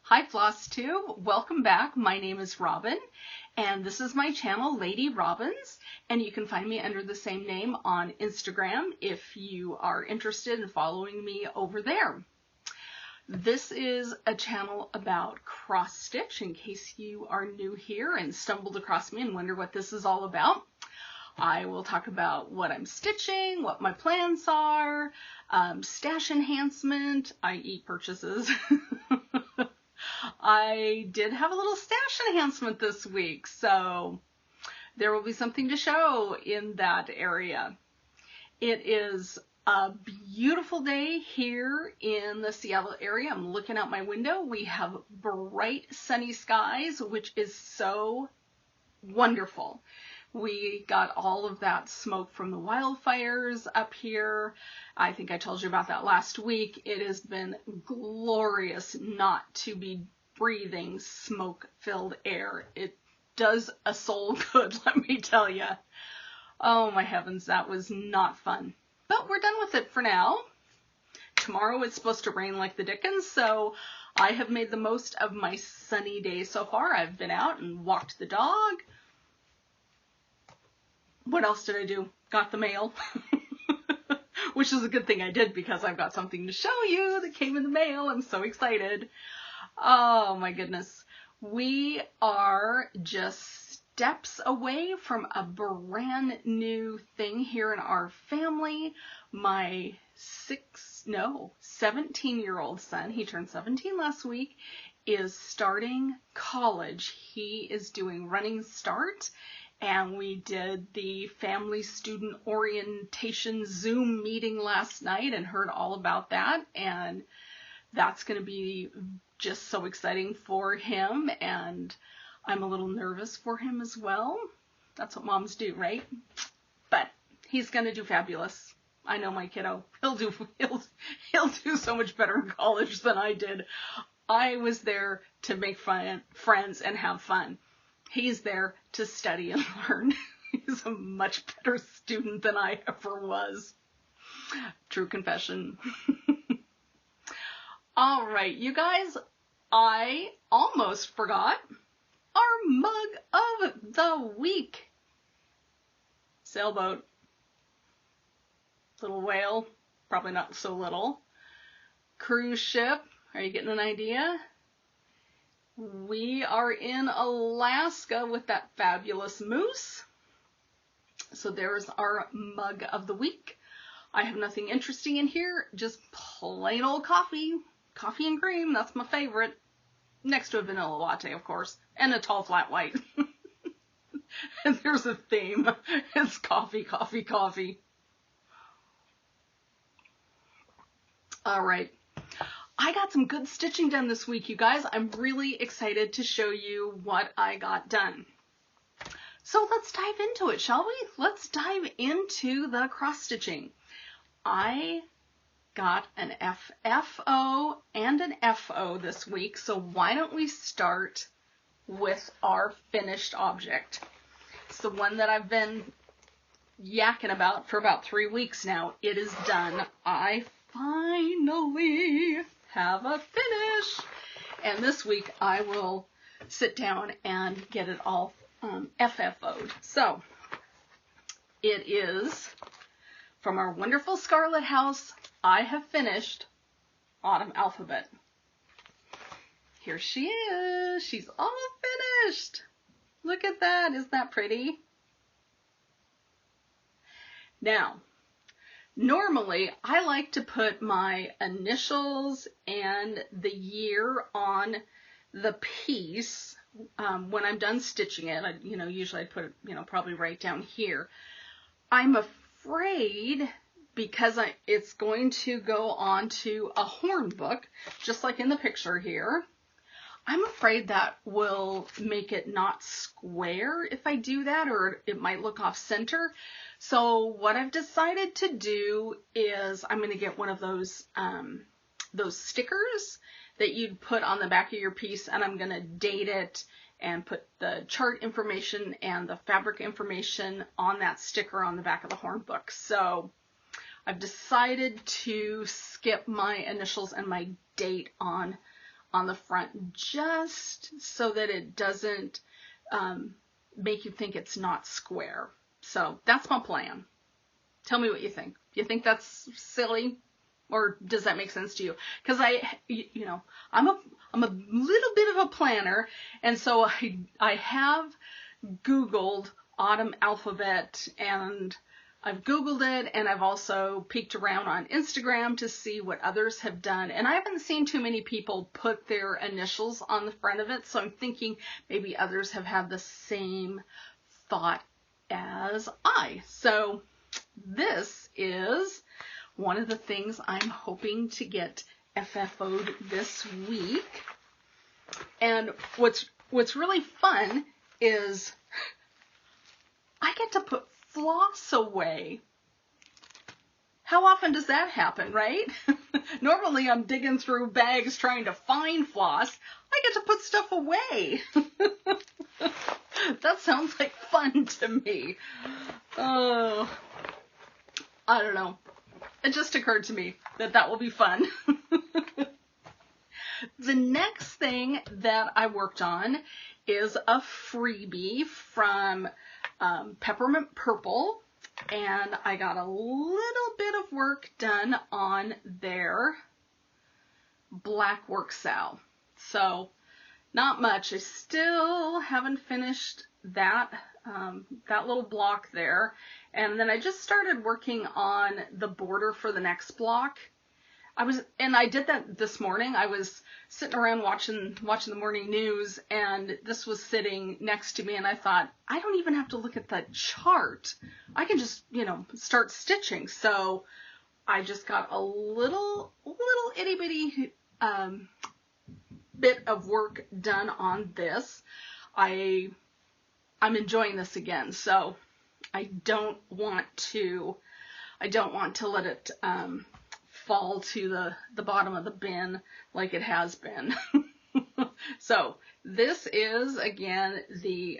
Hi FlossTube, welcome back. My name is Robin and this is my channel Lady Robins, and you can find me under the same name on Instagram if you are interested in following me over there. This is a channel about cross stitch in case you are new here and stumbled across me and wonder what this is all about. I will talk about what I'm stitching, what my plans are, stash enhancement, i.e. purchases. I did have a little stash enhancement this week, so there will be something to show in that area. It is a beautiful day here in the Seattle area. I'm looking out my window. We have bright sunny skies, which is so wonderful. We got all of that smoke from the wildfires up here. I think I told you about that last week. It has been glorious not to be breathing smoke-filled air. It does a soul good, let me tell you. Oh my heavens, that was not fun. But we're done with it for now. Tomorrow it's supposed to rain like the dickens, so I have made the most of my sunny day so far. I've been out and walked the dog. What else did I do? Got the mail, which is a good thing I did because I've got something to show you that came in the mail. I'm so excited. Oh my goodness. We are just steps away from a brand new thing here in our family. My 17-year-old son, he turned 17 last week, is starting college. He is doing Running Start. And we did the family student orientation Zoom meeting last night and heard all about that. And that's going to be just so exciting for him. And I'm a little nervous for him as well. That's what moms do, right? But he's going to do fabulous. I know my kiddo. He'll do so much better in college than I did. I was there to make friends and have fun. He's there to study and learn. He's a much better student than I ever was. True confession. All right, you guys, I almost forgot our mug of the week. Sailboat. Little whale. Probably not so little. Cruise ship. Are you getting an idea? We are in Alaska with that fabulous moose. So there's our mug of the week. I have nothing interesting in here, just plain old coffee. Coffee and cream, that's my favorite. Next to a vanilla latte, of course, and a tall flat white. And there's a theme. It's coffee, coffee, coffee. All right. I got some good stitching done this week, you guys. I'm really excited to show you what I got done. So let's dive into it, shall we? Let's dive into the cross stitching. I got an FFO and an FO this week, so why don't we start with our finished object. It's the one that I've been yakking about for about 3 weeks now. It is done. I finally have a finish, and this week I will sit down and get it all FFO'd. So it is from our wonderful Scarlet House. I have finished Autumn Alphabet. Here she is. She's all finished. Look at that. Isn't that pretty? Now, normally, I like to put my initials and the year on the piece when I'm done stitching it. Usually I put it, probably right down here. I'm afraid because it's going to go onto a horn book, just like in the picture here. I'm afraid that will make it not square if I do that, or it might look off center. So what I've decided to do is I'm going to get one of those stickers that you'd put on the back of your piece, and I'm going to date it and put the chart information and the fabric information on that sticker on the back of the horn book. So I've decided to skip my initials and my date on on the front just so that it doesn't make you think it's not square. So that's my plan. Tell me what you think. Do you think that's silly? Or does that make sense to you? Because I'm a little bit of a planner, and so I have Googled autumn alphabet, and I've Googled it, and I've also peeked around on Instagram to see what others have done, and I haven't seen too many people put their initials on the front of it, so I'm thinking maybe others have had the same thought as I. So this is one of the things I'm hoping to get FFO'd this week. And what's really fun is I get to put floss away. How often does that happen, right? Normally I'm digging through bags trying to find floss. I get to put stuff away. That sounds like fun to me. Oh, I don't know. It just occurred to me that that will be fun. The next thing that I worked on is a freebie from Peppermint Purple, and I got a little bit of work done on their Blackwork SAL. So not much. I still haven't finished that that little block there, and then I just started working on the border for the next block. I did that this morning. I was sitting around watching the morning news, and this was sitting next to me, and I thought, I don't even have to look at the chart. I can just, start stitching. So I just got a little itty bitty bit of work done on this. I'm enjoying this again, so I don't want to let it fall to the bottom of the bin like it has been. So this is, again, the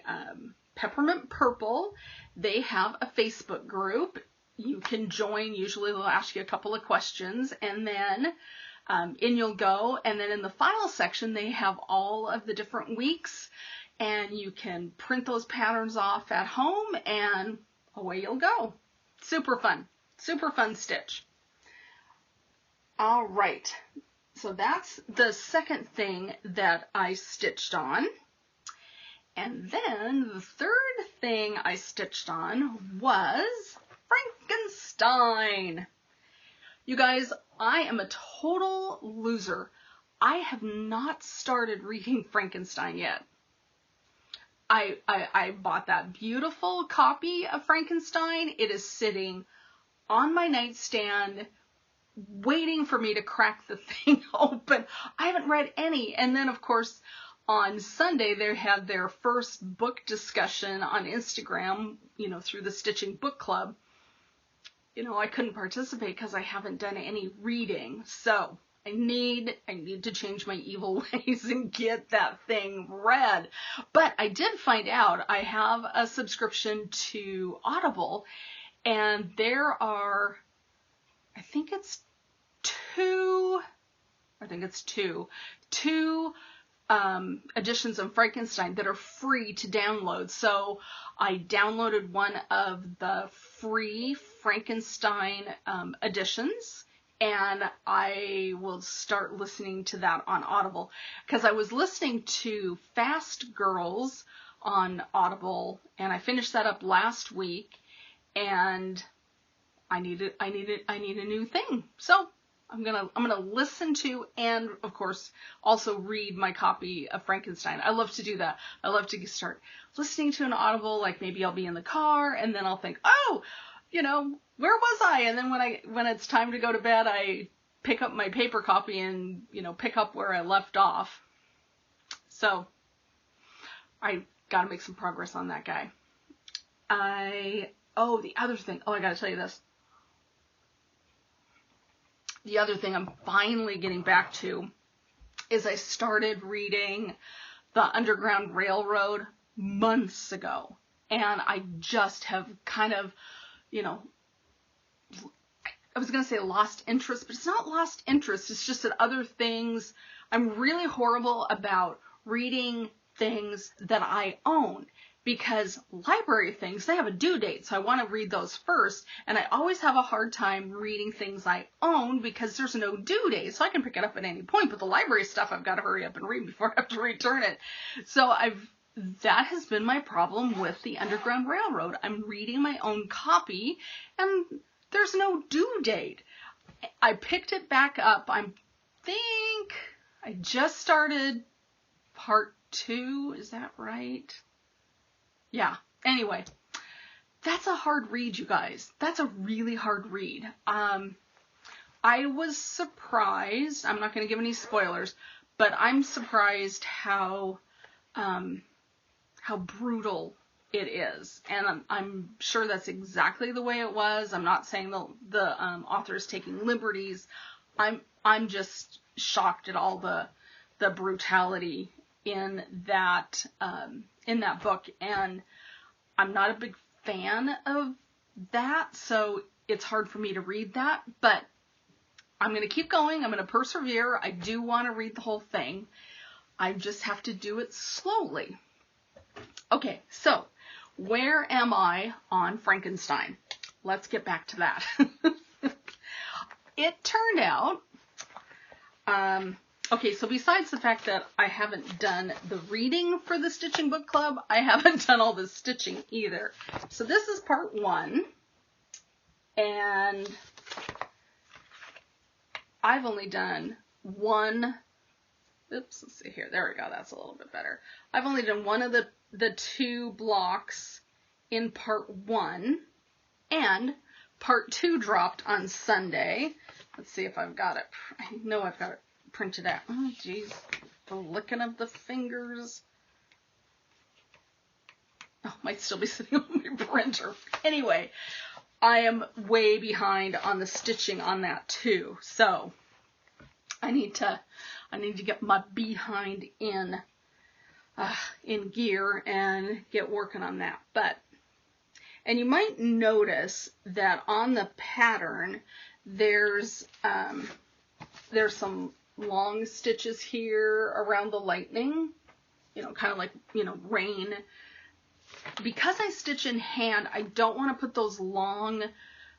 Peppermint Purple. They have a Facebook group. You can join. Usually they'll ask you a couple of questions, and then in you'll go. And then in the file section, they have all of the different weeks, and you can print those patterns off at home, and away you'll go. Super fun stitch. All right, so that's the second thing that I stitched on. And then the third thing I stitched on was Frankenstein. You guys, I am a total loser. I have not started reading Frankenstein yet. I bought that beautiful copy of Frankenstein. It is sitting on my nightstand waiting for me to crack the thing open. I haven't read any. And then, of course, on Sunday, they had their first book discussion on Instagram, through the Stitching Book Club. I couldn't participate because I haven't done any reading. So I need to change my evil ways and get that thing read. But I did find out I have a subscription to Audible, and there are, I think it's two editions of Frankenstein that are free to download. So I downloaded one of the free Frankenstein editions, and I will start listening to that on Audible, because I was listening to Fast Girls on Audible, and I finished that up last week, and I need a new thing. So I'm gonna listen to, and of course also read my copy of Frankenstein. I love to do that. I love to start listening to an Audible, like maybe I'll be in the car, and then I'll think, oh, where was I? And then when it's time to go to bed, I pick up my paper copy and pick up where I left off. So I gotta make some progress on that guy. The other thing. I gotta tell you this. The other thing I'm finally getting back to is I started reading The Underground Railroad months ago, and I just have kind of, I was going to say lost interest, but it's not lost interest. It's just that other things I'm really horrible about reading things that I own, because library things, they have a due date, so I want to read those first, and I always have a hard time reading things I own because there's no due date, so I can pick it up at any point, but the library stuff I've got to hurry up and read before I have to return it. So that has been my problem with the Underground Railroad. I'm reading my own copy, and there's no due date. I picked it back up. I think I just started part 2. Is that right? Yeah. Anyway, that's a hard read, you guys. That's a really hard read. I was surprised. I'm not going to give any spoilers, but I'm surprised how brutal it is. And I'm sure that's exactly the way it was. I'm not saying the author is taking liberties. I'm just shocked at all the brutality in that book, and I'm not a big fan of that, so it's hard for me to read that, but I'm going to keep going. I'm going to persevere. I do want to read the whole thing. I just have to do it slowly. Okay, so where am I on Frankenstein? Let's get back to that. It turned out, okay, so besides the fact that I haven't done the reading for the Stitching Book Club, I haven't done all the stitching either. So this is part 1, and I've only done one, oops, let's see here, there we go, that's a little bit better. I've only done one of the 2 blocks in part 1, and part 2 dropped on Sunday. Let's see if I've got it. I know I've got it printed out. Oh, geez. The licking of the fingers. Oh, might still be sitting on my printer. Anyway, I am way behind on the stitching on that too. So I need to get my behind in gear and get working on that. And you might notice that on the pattern, there's some long stitches here around the lightning, kind of like, rain. Because I stitch in hand, I don't want to put those long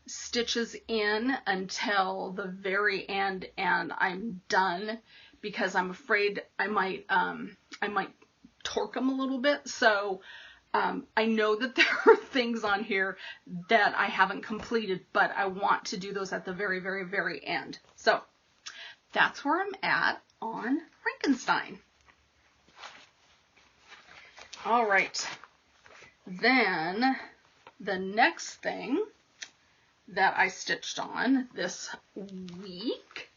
stitches in until the very end and I'm done, because I'm afraid I might torque them a little bit. So I know that there are things on here that I haven't completed, but I want to do those at the very, very, very end. So that's where I'm at on Frankenstein. All right. Then the next thing that I stitched on this week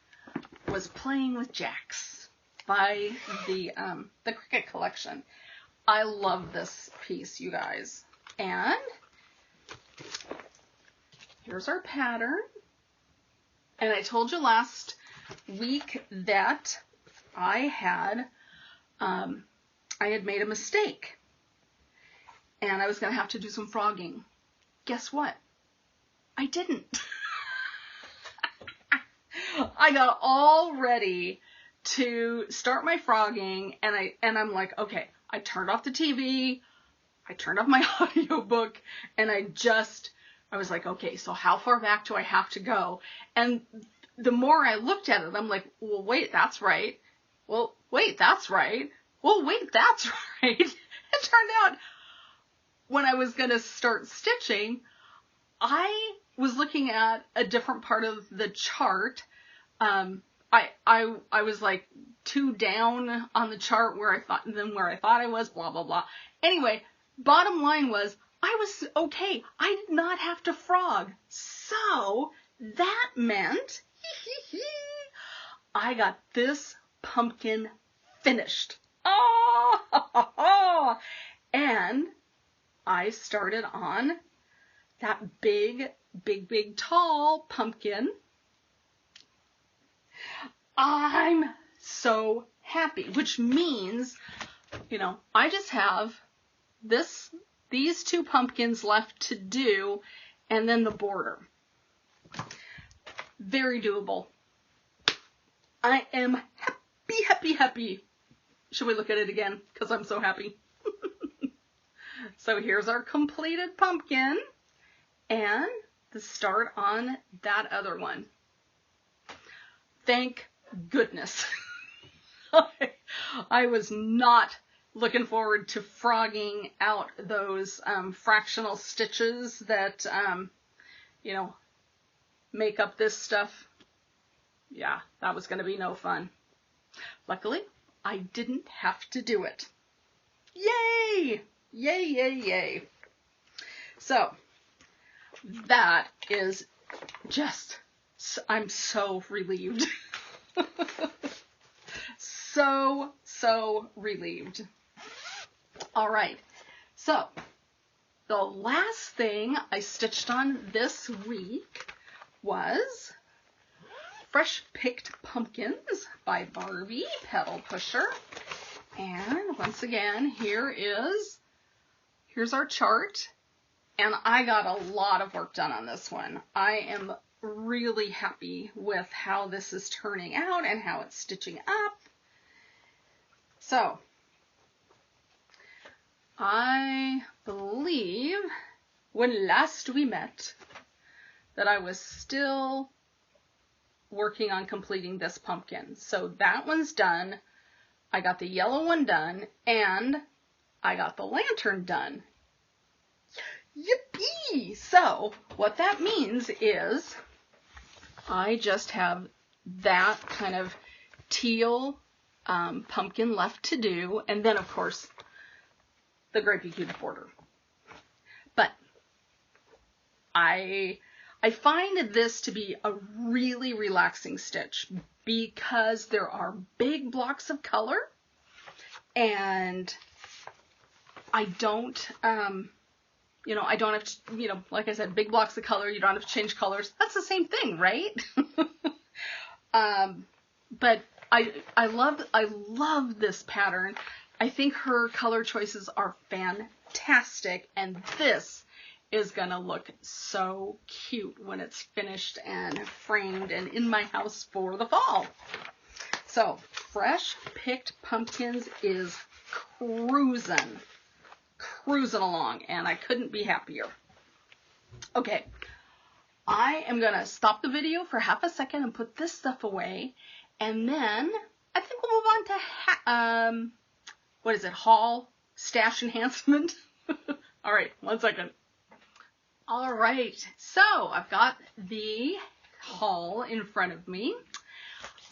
was Playing with Jacks by the Cricut Collection. I love this piece, you guys. And here's our pattern. And I told you last week that I had made a mistake. And I was going to have to do some frogging. Guess what? I didn't. I got all ready to start my frogging, and I'm like, okay, I turned off the TV, I turned off my audiobook, and I was like, okay, so how far back do I have to go? And the more I looked at it, I'm like, well, wait, that's right. Well, wait, that's right. Well, wait, that's right. It turned out when I was going to start stitching, I was looking at a different part of the chart. I was like too down on the chart where I thought I was, blah, blah, blah. Anyway, bottom line was I was okay. I did not have to frog. So that meant I got this pumpkin finished. Oh, and I started on that big, big, big, tall pumpkin. I'm so happy, which means, I just have these 2 pumpkins left to do, and then the border. Very doable. I am Be happy, happy. Should we look at it again? Because I'm so happy. So here's our completed pumpkin and the start on that other one. Thank goodness. I was not looking forward to frogging out those fractional stitches that, you know, make up this stuff. Yeah, that was going to be no fun. Luckily, I didn't have to do it. Yay! Yay, yay, yay. So, that is just, I'm so relieved. So relieved. All right, so the last thing I stitched on this week was Fresh Picked Pumpkins by Barbie, Petal Pusher. And once again, here's our chart. And I got a lot of work done on this one. I am really happy with how this is turning out and how it's stitching up. So, I believe when last we met that I was still working on completing this pumpkin. So that one's done. I got the yellow one done and I got the lantern done. Yippee! So what that means is I just have that kind of teal pumpkin left to do, and then of course the grapey cute border. But I find this to be a really relaxing stitch because there are big blocks of color and I don't you know, I don't have to, you know, like I said, big blocks of color, you don't have to change colors. That's the same thing, right? But I love this pattern. I think her color choices are fantastic, and this is gonna look so cute when it's finished and framed and in my house for the fall. So, Fresh Picked Pumpkins is cruising along, and I couldn't be happier. Okay, I am gonna stop the video for half a second and put this stuff away, and then I think we'll move on to what is it, haul stash enhancement. All right, 1 second. All right, so I've got the haul in front of me.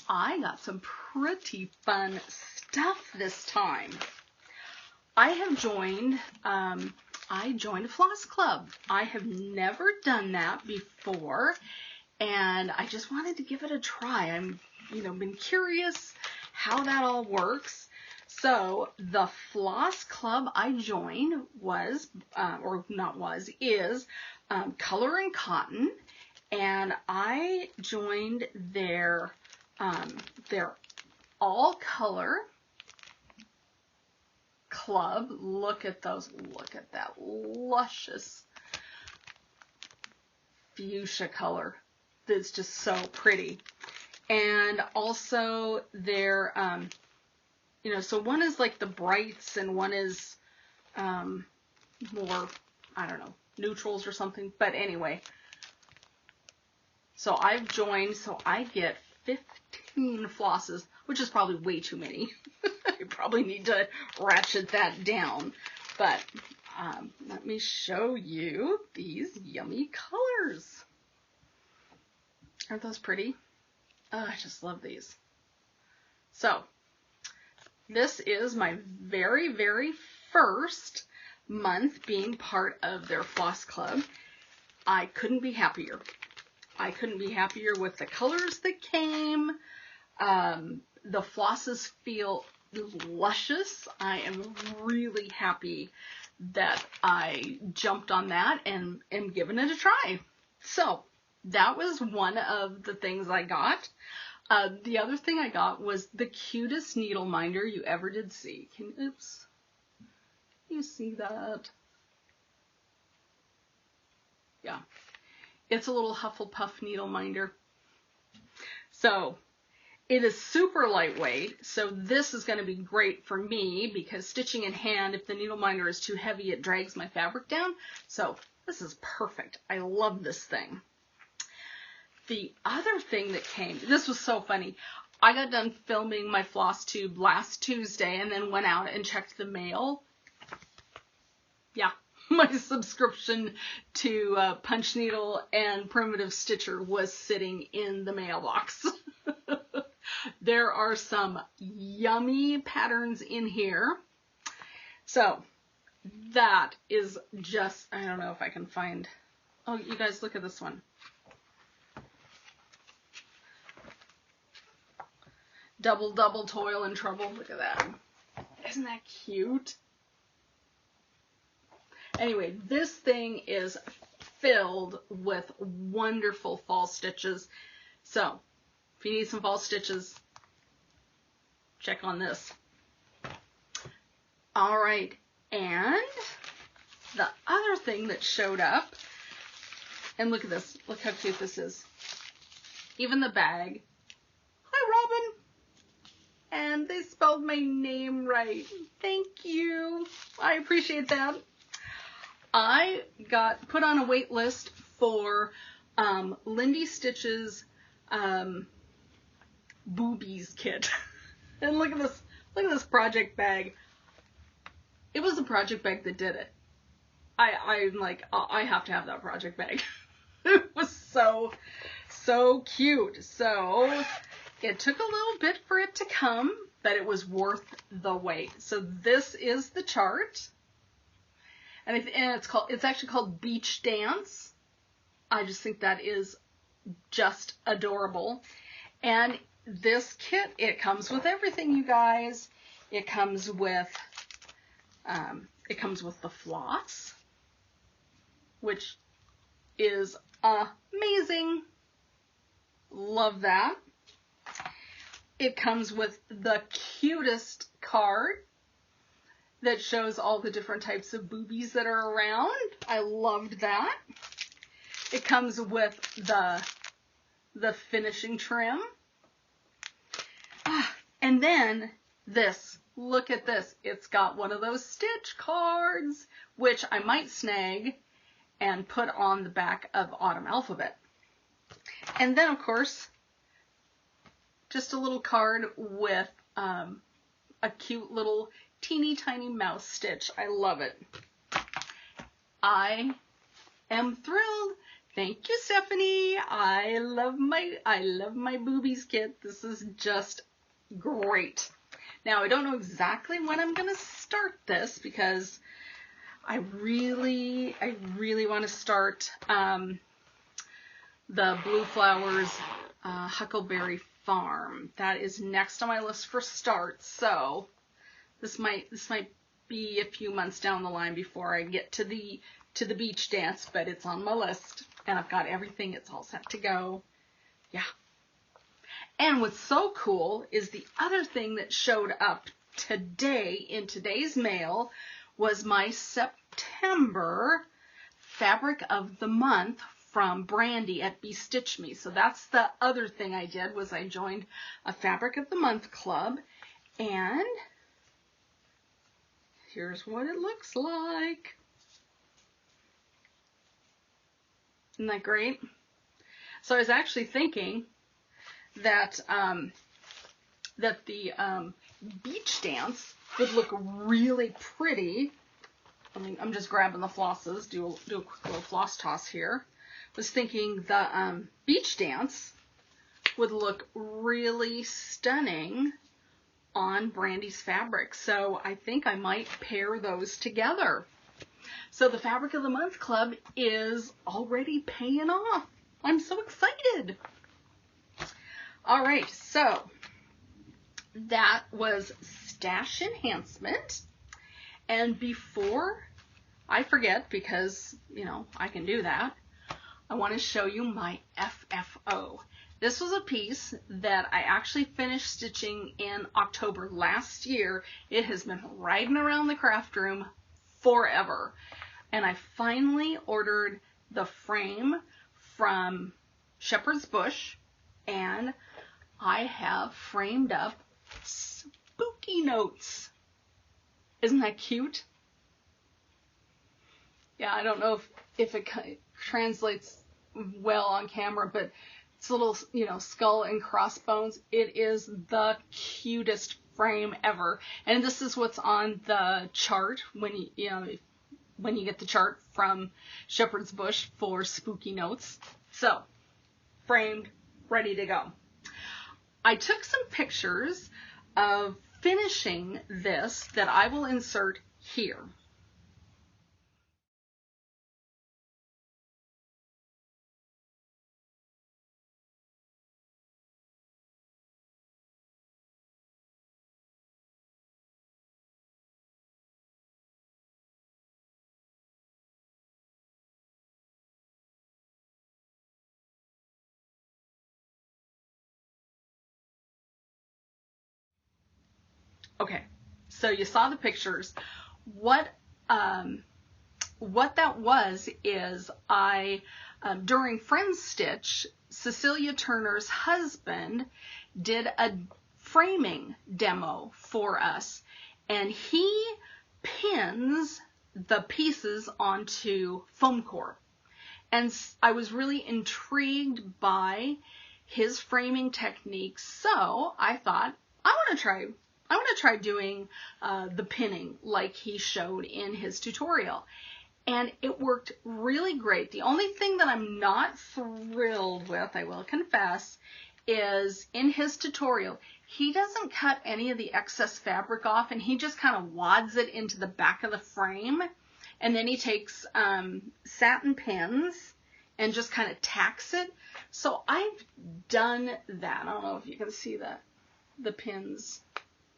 I got some pretty fun stuff this time. I have joined, I joined a Floss Club. I have never done that before, and I just wanted to give it a try. I'm, you know, been curious how that all works. So the Floss Club I joined was, is Color and Cotton, and I joined their all color club. Look at those, look at that luscious fuchsia color. That's just so pretty. And also their, you know, so one is like the brights and one is more, I don't know, neutrals or something. But anyway, so I've joined, so I get 15 flosses, which is probably way too many. I probably need to ratchet that down. But let me show you these yummy colors. Aren't those pretty? Oh, I just love these. So, this is my very, very first month being part of their Floss Club. I couldn't be happier. I couldn't be happier with the colors that came. The flosses feel luscious. I am really happy that I jumped on that and am giving it a try. So, that was one of the things I got. The other thing I got was the cutest needle minder you ever did see. Oops. You see that? Yeah. It's a little Hufflepuff needle minder. So, It is super lightweight, so this is going to be great for me because stitching in hand, if the needle minder is too heavy, it drags my fabric down. So this is perfect. I love this thing. The other thing that came, this was so funny. I got done filming my FlossTube last Tuesday and then went out and checked the mail. Yeah, my subscription to Punch Needle and Primitive Stitcher was sitting in the mailbox. There are some yummy patterns in here. So that is just, I don't know if I can find, oh, you guys look at this one. Double toil and trouble. Look at that. Isn't that cute? Anyway, this thing is filled with wonderful fall stitches. So if you need some fall stitches, check on this. All right, and the other thing that showed up, and look at this. Look how cute this is. Even the bag. Hi, Robin. And they spelled my name right. Thank you. I appreciate that. I got put on a wait list for Lindy Stitch's Boobies Kit. And look at this project bag. It was the project bag that did it. I'm like, I have to have that project bag. It was so cute. So it took a little bit for it to come, but it was worth the wait. So this is the chart. And it's actually called Beach Dance. I just think that is just adorable. And this kit, it comes with everything, you guys. It comes with the floss, which is amazing. Love that. It comes with the cutest card that shows all the different types of boobies that are around. I loved that. It comes with the finishing trim. And then this, look at this. It's got one of those stitch cards, which I might snag and put on the back of Autumn Alphabet. And then, of course, just a little card with a cute little teeny tiny mouse stitch. I love it. I am thrilled. Thank you, Stephanie. I love my Boobies Kit. This is just great. Now, I don't know exactly when I'm going to start this because I really want to start the Blue Flowers Huckleberry Farm. That is next on my list for start. So this might be a few months down the line before I get to the beach dance, but it's on my list and I've got everything. It's all set to go. Yeah. And what's so cool is the other thing that showed up today in today's mail was my September Fabric of the Month from Brandy at BeStitchMe. So that's the other thing I did, was I joined a Fabric of the Month club, and here's what it looks like. Isn't that great? So I was actually thinking that the beach dance would look really pretty. I mean, I'm just grabbing the flosses, do a quick little floss toss here. Was thinking the beach dance would look really stunning on Brandy's fabric. So I think I might pair those together. So the Fabric of the Month Club is already paying off. I'm so excited. All right, so that was stash enhancement. And before I forget, because, you know, I can do that, I want to show you my FFO. This was a piece that I actually finished stitching in October last year. It has been riding around the craft room forever. And I finally ordered the frame from Shepherd's Bush, and I have framed up spooky notes. Isn't that cute? Yeah, I don't know if it translates well on camera, but it's little, you know, skull and crossbones. It is the cutest frame ever. And this is what's on the chart when you get the chart from Shepherd's Bush for spooky notes. So, framed, ready to go. I took some pictures of finishing this that I will insert here. Okay, so you saw the pictures. What that was is I, during Friends Stitch, Cecilia Turner's husband did a framing demo for us, and he pins the pieces onto foam core. And I was really intrigued by his framing techniques, so I thought, I want to try doing the pinning like he showed in his tutorial. And it worked really great. The only thing that I'm not thrilled with, I will confess, is in his tutorial, he doesn't cut any of the excess fabric off, and he just kind of wads it into the back of the frame. And then he takes satin pins and just kind of tacks it. So I've done that. I don't know if you can see the pins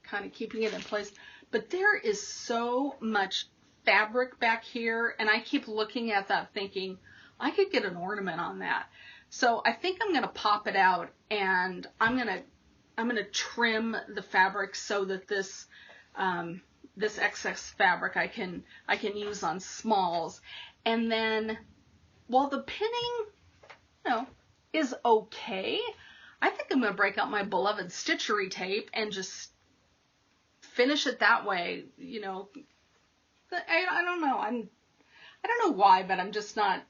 kind of keeping it in place, but there is so much fabric back here, and I keep looking at that thinking I could get an ornament on that. So I think I'm going to pop it out, and I'm going to trim the fabric so that this this excess fabric I can use on smalls. And then while the pinning, you know, is okay, I think I'm going to break out my beloved stitchery tape and just finish it that way. You know, I don't know. I don't know why, but I'm just not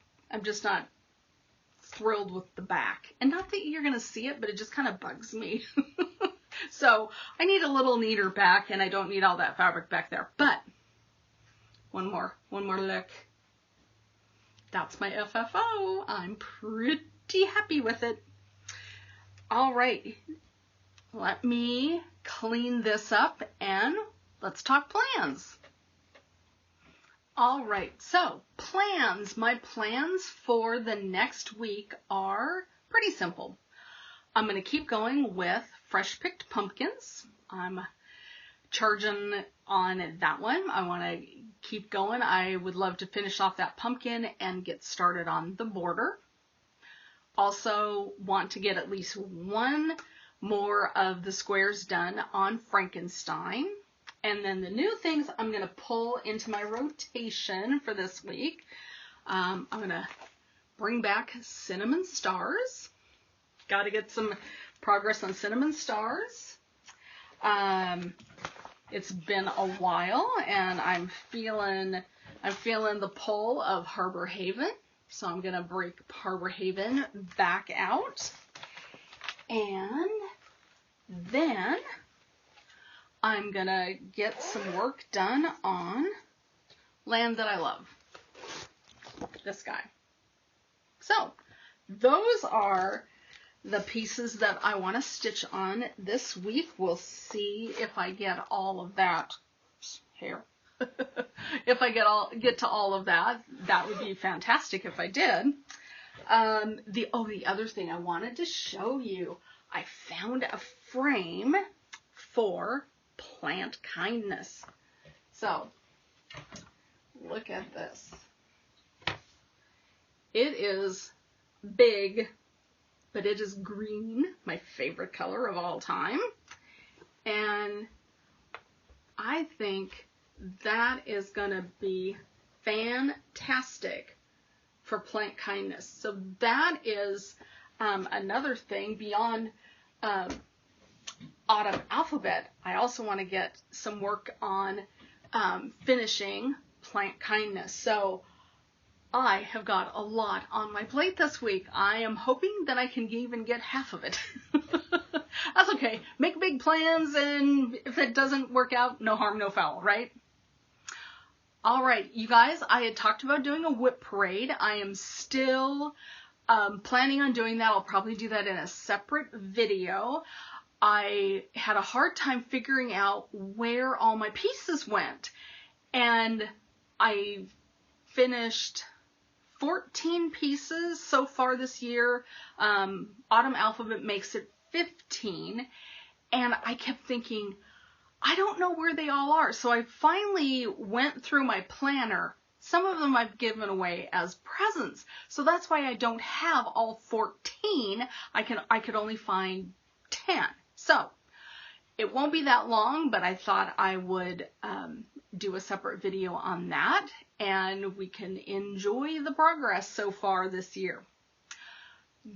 thrilled with the back. And not that you're going to see it, but it just kind of bugs me. So I need a little neater back, and I don't need all that fabric back there. But one more look. That's my FFO. I'm pretty happy with it. All right, let me clean this up and let's talk plans. All right, so plans. My plans for the next week are pretty simple. I'm going to keep going with fresh picked pumpkins. I'm charging on that one. I want to keep going. I would love to finish off that pumpkin and get started on the border. Also want to get at least one more of the squares done on Frankenstein. And then the new things I'm going to pull into my rotation for this week. I'm going to bring back cinnamon stars. Got to get some progress on cinnamon stars. It's been a while, and I'm feeling the pull of Harbor Haven. So I'm going to break Harbor Haven back out. And then I'm going to get some work done on Land That I Love. This guy. So those are the pieces that I want to stitch on this week. We'll see if I get all of that here. If I get to all of that, that would be fantastic if I did. The other thing I wanted to show you, I found a frame for plant kindness. So look at this. It is big, but it is green, my favorite color of all time. And I think that is going to be fantastic for plant kindness. So that is another thing beyond Autumn Alphabet, I also want to get some work on finishing Plant Kindness. So I have got a lot on my plate this week. I am hoping that I can even get half of it. That's okay. Make big plans, and if it doesn't work out, no harm, no foul, right? All right, you guys, I had talked about doing a whip parade. I am still planning on doing that. I'll probably do that in a separate video. I had a hard time figuring out where all my pieces went, and I finished 14 pieces so far this year. Autumn Alphabet makes it 15, and I kept thinking, I don't know where they all are. So I finally went through my planner. Some of them I've given away as presents, so that's why I don't have all 14. I could only find 10. So it won't be that long, but I thought I would do a separate video on that, and we can enjoy the progress so far this year.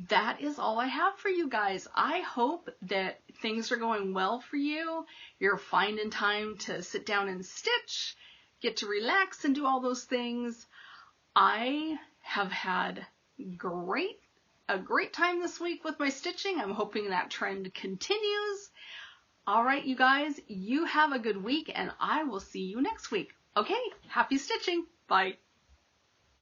That is all I have for you guys. I hope that things are going well for you. You're finding time to sit down and stitch, get to relax and do all those things. I have had a great time this week with my stitching. I'm hoping that trend continues. All right, you guys, you have a good week, and I will see you next week. Okay, happy stitching. Bye.